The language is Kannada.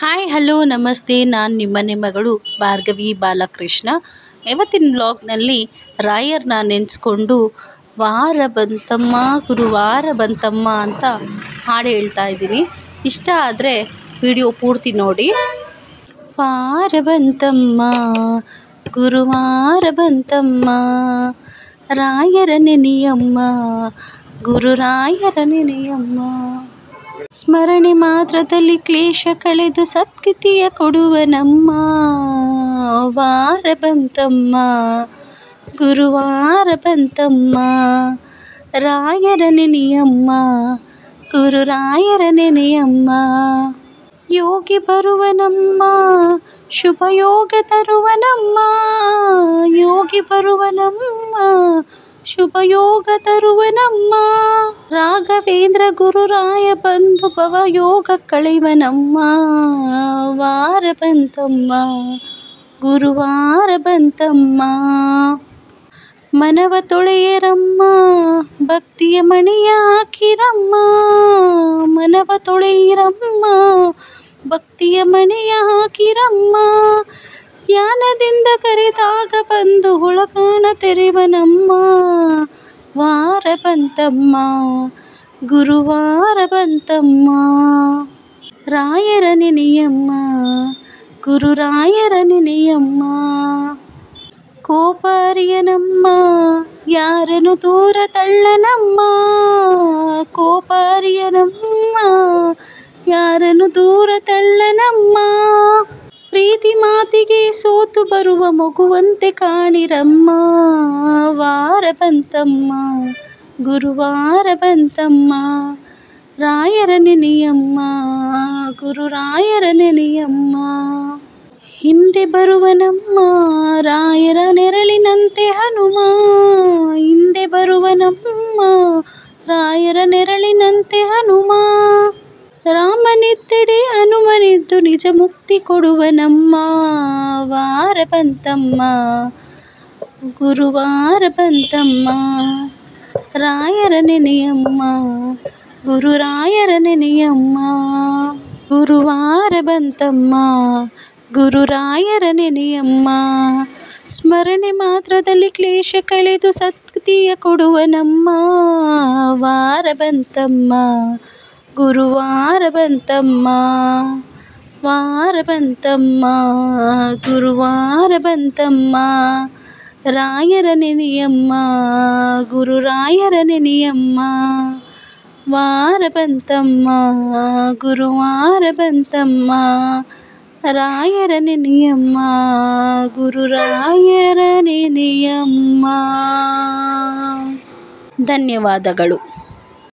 ಹಾಯ್ ಹಲೋ ನಮಸ್ತೆ, ನಾನು ನಿಮ್ಮನೆ ಮಗಳು ಭಾರ್ಗವಿ ಬಾಲಕೃಷ್ಣ. ಇವತ್ತಿನ ವ್ಲಾಗ್ನಲ್ಲಿ ರಾಯರ್ನ ನೆನೆಸ್ಕೊಂಡು ವಾರ ಬಂತಮ್ಮ ಗುರುವಾರ ಬಂತಮ್ಮ ಅಂತ ಹಾಡು ಹೇಳ್ತಾ ಇದ್ದೀನಿ. ಇಷ್ಟ ಆದರೆ ವಿಡಿಯೋ ಪೂರ್ತಿ ನೋಡಿ. ವಾರ ಬಂತಮ್ಮ ಗುರುವಾರ ಬಂತಮ್ಮ, ರಾಯರ ನೆನೆಯಮ್ಮ ಗುರುರಾಯರ ನೆನೆಯಮ್ಮ. ಸ್ಮರಣೆ ಮಾತ್ರದಲ್ಲಿ ಕ್ಲೇಶ ಕಳೆದು ಸದ್ಗತಿಯ ಕೊಡುವನಮ್ಮ. ವಾರ ಬಂತಮ್ಮ ಗುರುವಾರ ಬಂತಮ್ಮ, ರಾಯರ ನೆನೆಯಮ್ಮ ಗುರುರಾಯರ ನೆನೆಯಮ್ಮ. ಯೋಗಿ ಬರುವನಮ್ಮ ಶುಭಯೋಗ ತರುವನಮ್ಮ, ಯೋಗಿ ಬರುವನಮ್ಮ ಶುಭಯೋಗ ತರುವನಮ್ಮ. ರಾಘವೇಂದ್ರ ಗುರುರಾಯ ಬಂಧು ಭವಯೋಗ ಕಳೆವನಮ್ಮ. ವಾರ ಬಂತಮ್ಮ ಗುರುವಾರ ಬಂತಮ್ಮ, ಮನವ ತೊಳೆಯರಮ್ಮ ಭಕ್ತಿಯ ಮಣಿಯ ಹಾಕಿರಮ್ಮ. ಮನವ ತೊಳೆಯಿರಮ್ಮ ಭಕ್ತಿಯ ಮಣಿಯ ಹಾಕಿರಮ್ಮ. ಧ್ಯಾನದಿಂದ ಕರೆದಾಗ ಬಂದು ಒಳಗಾಣ ತೆರೆವನಮ್ಮ. ವಾರ ಬಂತಮ್ಮ ಗುರುವಾರ ಬಂತಮ್ಮ, ರಾಯರ ನೆನೆಯಮ್ಮ ಗುರುರಾಯರ ನೆನೆಯಮ್ಮ. ಕೋಪಾರಿಯನಮ್ಮ ಯಾರನ್ನು ದೂರ ತಳ್ಳನಮ್ಮ. ಕೋಪಾರಿಯನಮ್ಮ ಯಾರನ್ನು ದೂರ ತಳ್ಳನಮ್ಮ. ಪ್ರೀತಿ ಮಾತಿಗೆ ಸೋತು ಬರುವ ಮಗುವಂತೆ ಕಾಣಿರಮ್ಮ. ವಾರ ಬಂತಮ್ಮ ಗುರುವಾರ ಬಂತಮ್ಮ, ರಾಯರ ನೆನೆಯಮ್ಮ ಗುರುರಾಯರ ನೆನೆಯಮ್ಮ. ಹಿಂದೆ ಬರುವನಮ್ಮ ರಾಯರ ನೆರಳಿನಂತೆ ಹನುಮ. ಹಿಂದೆ ಬರುವನಮ್ಮ ರಾಯರ ನೆರಳಿನಂತೆ ಹನುಮ. ರಾಮನಿದ್ದಡೆ ಹನುಮನಿದ್ದು ನಿಜ ಮುಕ್ತಿ ಕೊಡುವನಮ್ಮ. ವಾರ ಬಂತಮ್ಮ ಗುರುವಾರ ಬಂತಮ್ಮ, ರಾಯರ ನೆನೆಯಮ್ಮ ಗುರುರಾಯರ ನೆನೆಯಮ್ಮ. ಗುರುವಾರ ಬಂತಮ್ಮ ಗುರುರಾಯರ ನೆನೆಯಮ್ಮ. ಸ್ಮರಣೆ ಮಾತ್ರದಲ್ಲಿ ಕ್ಲೇಶ ಕಳೆದು ಸದ್ಗತಿಯ ಕೊಡುವನಮ್ಮ. ವಾರ ಬಂತಮ್ಮ ಗುರುವಾರ ಬಂತಮ್ಮ, ವಾರ ಬಂತಮ್ಮ ಗುರುವಾರ ಬಂತಮ್ಮ, ರಾಯರ ನೆನೆಯಮ್ಮ ಗುರುರಾಯರ ನೆನೆಯಮ್ಮ. ವಾರ ಬಂತಮ್ಮ ಗುರುವಾರ ಬಂತಮ್ಮ, ರಾಯರ ನೆನೆಯಮ್ಮ ಗುರುರಾಯರ ನೆನೆಯಮ್ಮ. ಧನ್ಯವಾದಗಳು.